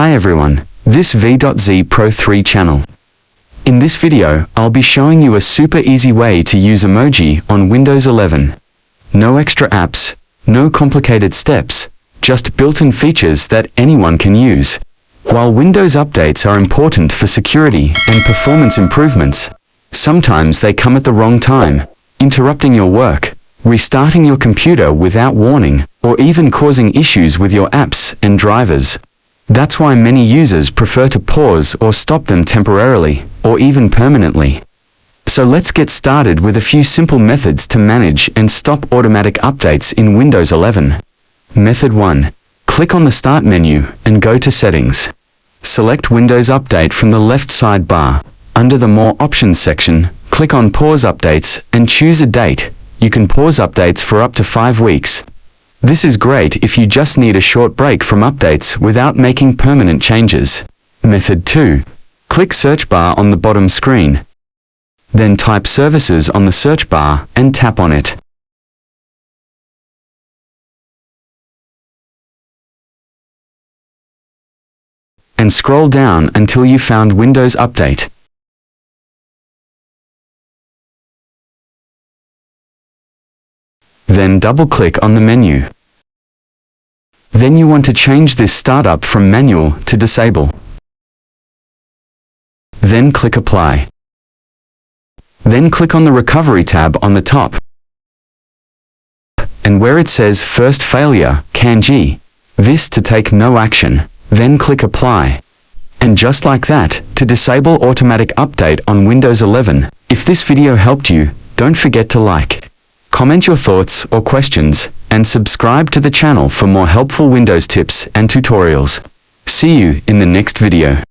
Hi everyone, this V.Z Pro 3 channel. In this video, I'll be showing you a super easy way to use emoji on Windows 11. No extra apps, no complicated steps, just built-in features that anyone can use. While Windows updates are important for security and performance improvements, sometimes they come at the wrong time, interrupting your work, restarting your computer without warning, or even causing issues with your apps and drivers. That's why many users prefer to pause or stop them temporarily, or even permanently. So let's get started with a few simple methods to manage and stop automatic updates in Windows 11. Method 1. Click on the Start menu and go to Settings. Select Windows Update from the left sidebar. Under the More Options section, click on Pause Updates and choose a date. You can pause updates for up to 5 weeks. This is great if you just need a short break from updates without making permanent changes. Method 2. Click Search bar on the bottom screen. Then type Services on the search bar and tap on it. And scroll down until you found Windows Update. Then double-click on the menu. Then you want to change this startup from manual to disable. Then click Apply. Then click on the Recovery tab on the top. And where it says First Failure, Kanji, this to take no action. Then click Apply. And just like that, to disable automatic update on Windows 11. If this video helped you, don't forget to like, comment your thoughts or questions, and subscribe to the channel for more helpful Windows tips and tutorials. See you in the next video.